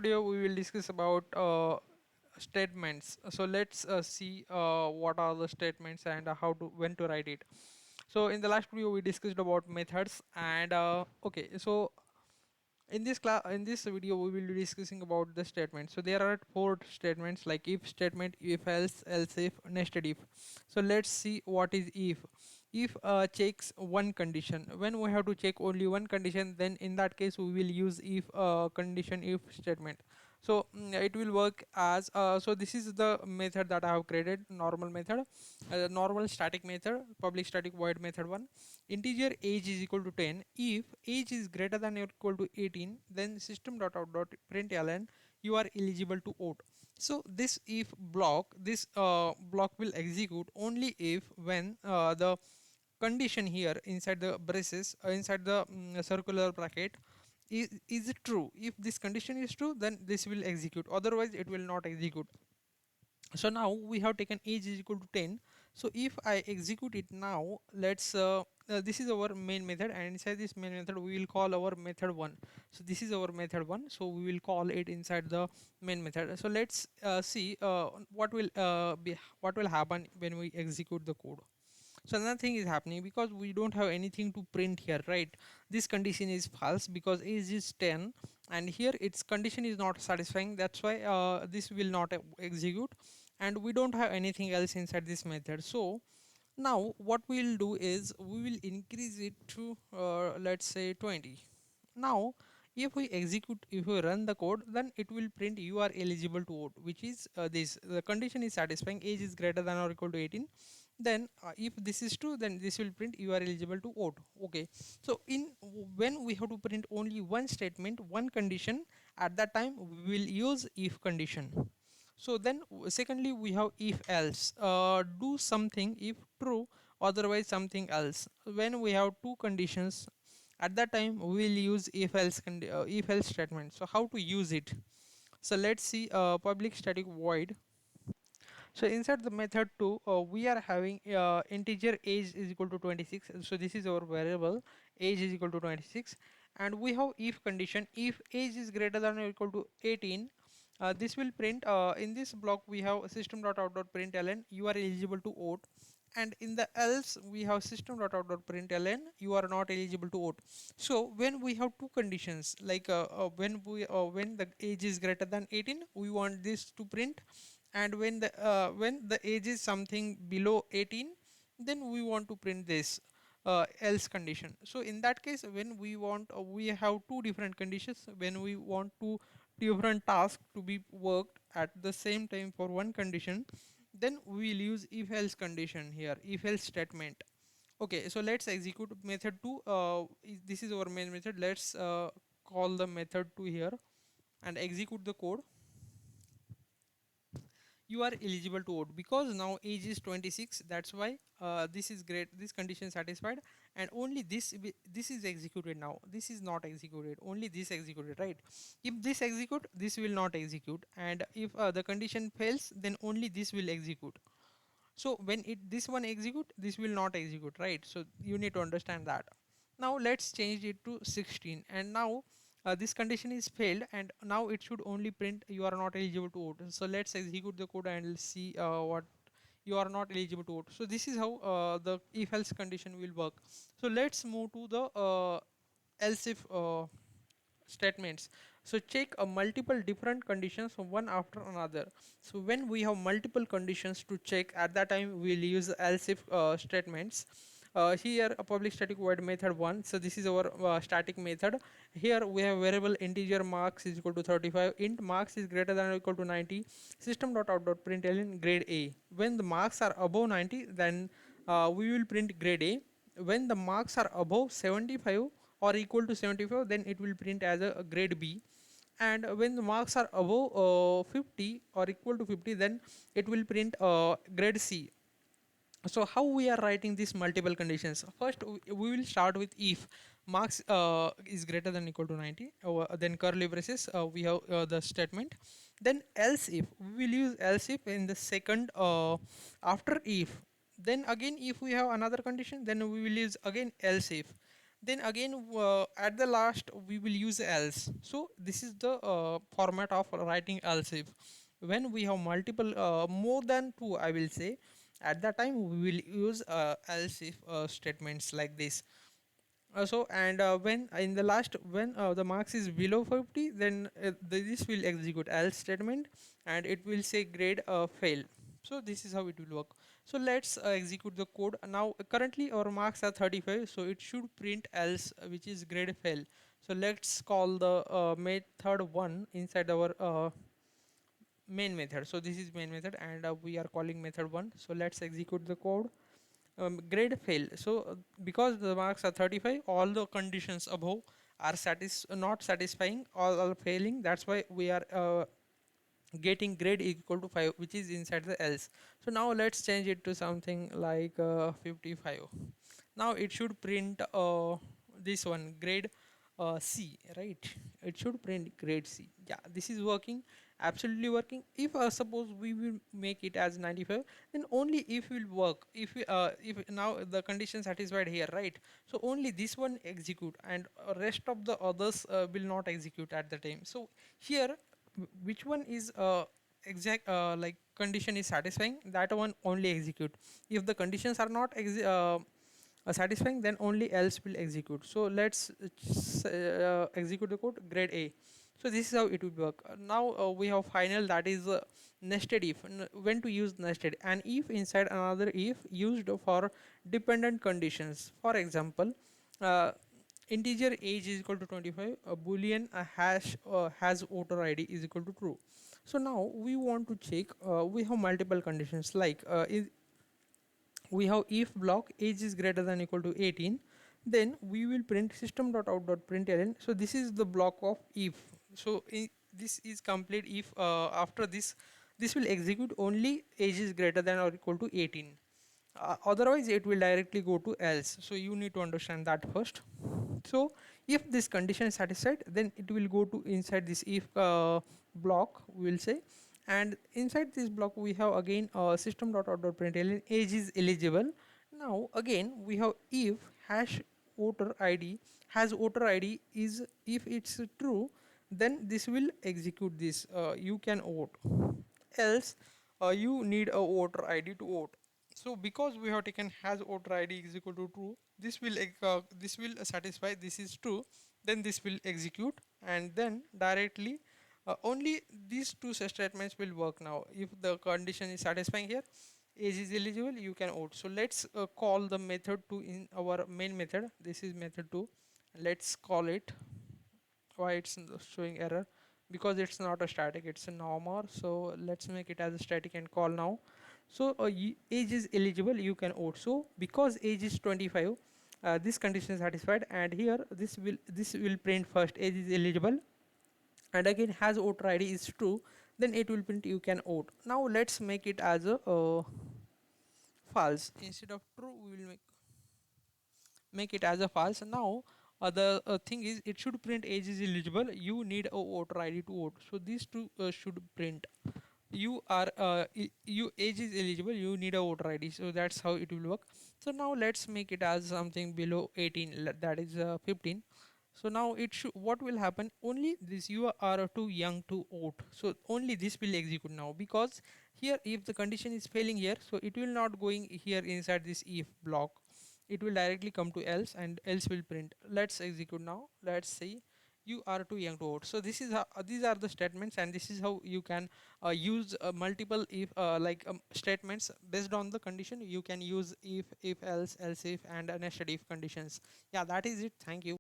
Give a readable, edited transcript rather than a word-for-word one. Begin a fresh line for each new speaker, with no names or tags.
video we will discuss about statements. So let's see what are the statements and how to when to write it. So in the last video we discussed about methods and okay, so in this video we will be discussing about the statements. So there are four statements like if statement, if else if, nested if. So let's see what is if. If checks one condition. When we have to check only one condition, then in that case we will use if condition if statement. So it will work as so this is the method that I have created, normal method, normal static method, public static void method 1. Integer age is equal to 10. If age is greater than or equal to 18, then system.out.println you are eligible to vote. So this if block, this block will execute only if when the condition here inside the braces, inside the circular bracket is it true. If this condition is true, then this will execute, otherwise it will not execute. So now we have taken age is equal to 10. So if I execute it now, let's this is our main method, and inside this main method we will call our method 1. So this is our method 1, so we will call it inside the main method. So let's see what will happen when we execute the code. So another thing is happening because we don't have anything to print here, right? This condition is false because age is 10, and here its condition is not satisfying. That's why this will not execute, and we don't have anything else inside this method. So now what we'll do is we will increase it to let's say 20. Now if we execute, if we run the code, then it will print you are eligible to vote, which is this the condition is satisfying, age is greater than or equal to 18. Then if this is true, then this will print you are eligible to vote. Okay, so in when we have to print only one statement, one condition, at that time we will use if condition. So then secondly we have if else, do something if true, otherwise something else. When we have two conditions, at that time we will use if else statement. So how to use it? So let's see public static void. So inside the method 2, we are having integer age is equal to 26. So this is our variable, age is equal to 26, and we have if condition. If age is greater than or equal to 18, this will print in this block we have system.out.println you are eligible to vote, and in the else we have system.out.println you are not eligible to vote. So when we have two conditions, like when the age is greater than 18, we want this to print, and when the age is something below 18, then we want to print this else condition. So in that case, when we want we have two different conditions. When we want two different tasks to be worked at the same time for one condition, then we will use if else condition here, if else statement. Okay, so let's execute method 2. This is our main method. Let's call the method 2 here and execute the code. You are eligible to vote because now age is 26. That's why this is great, this condition satisfied, and only this is executed. Now this is not executed, only this executed, right? If this execute, this will not execute, and if the condition fails, then only this will execute. So when it this one execute, this will not execute, right? So you need to understand that. Now let's change it to 16, and now this condition is failed, and now it should only print you are not eligible to vote. So let's execute the code and see what you are not eligible to vote. So this is how the if else condition will work. So let's move to the else if statements. So check multiple different conditions one after another. So when we have multiple conditions to check, at that time we will use else if statements. Here a public static void method 1. So this is our static method. Here we have variable integer marks is equal to 35, int marks is greater than or equal to 90, system.out.println grade A. When the marks are above 90, then we will print grade A. When the marks are above 75 or equal to 75, then it will print as a grade B. And when the marks are above 50 or equal to 50, then it will print grade C. So how we are writing these multiple conditions? First we will start with if marks is greater than equal to 90, then curly braces, we have the statement. Then else if, we will use else if in the second after if. Then again if we have another condition, then we will use again else if. then again at the last we will use else. So this is the format of writing else if. When we have multiple more than two, I will say, at that time we will use else if statements like this. So and when in the last, when the marks is below 50, then this will execute else statement, and it will say grade fail. So this is how it will work. So let's execute the code now. Currently our marks are 35, so it should print else, which is grade fail. So let's call the method 1 inside our main method. So this is main method, and we are calling method 1. So let's execute the code. Grade fail. So because the marks are 35, all the conditions above are not satisfying, all are failing. That's why we are getting grade equal to 5, which is inside the else. So now let's change it to something like 55. Now it should print this one, grade C, right? It should print grade C. Yeah, this is working, absolutely working. If suppose we will make it as 95, then only if will work, if now the condition satisfied here, right? So only this one execute, and rest of the others will not execute at the time. So here which one is exact like condition is satisfying, that one only execute. If the conditions are not satisfying, then only else will execute. So let's execute the code grade A. So this is how it will work. Now we have final, that is nested if. When to use nested, and if inside another if used for dependent conditions. For example, uh, integer age is equal to 25, a boolean a hash has voter id is equal to true. So now we want to check, we have multiple conditions, like we have if block age is greater than equal to 18, then we will print system.out.println. So this is the block of if. So this is complete if. After this, this will execute only age is greater than or equal to 18. Otherwise it will directly go to else. So you need to understand that first. So if this condition is satisfied, then it will go to inside this if block, we will say. And inside this block we have again system.out.println age is eligible. Now again we have if hash voter id has voter id is, if it's true, then this will execute this, you can vote. Else you need a voter id to vote. So because we have taken has voter id is equal to true, this will satisfy, this is true, then this will execute, and then directly only these two statements will work. Now if the condition is satisfying here, age is eligible, you can vote. So let's call the method 2 in our main method. This is method 2. Let's call it. Why it's showing error? Because it's not a static, it's a normal. So let's make it as a static and call now. So age is eligible, you can vote. So because age is 25, this condition is satisfied, and here this will print first age is eligible, and again has voter id is true, then it will print you can vote. Now let's make it as a false. Instead of true, we will make it as a false. Now the thing is, it should print age is eligible, you need a voter id to vote. So these two should print, you are you age is eligible, you need a voter id. So that's how it will work. So now let's make it as something below 18, that is 15. So now it should, what will happen, only this you are too young to vote, so only this will execute now. Because here if the condition is failing here, so it will not going here inside this if block, it will directly come to else, and else will print. Let's execute now. Let's see, you are too young to vote. So this is how, these are the statements, and this is how you can use multiple if statements based on the condition. You can use if else, else if, and nested if conditions. Yeah, that is it. Thank you.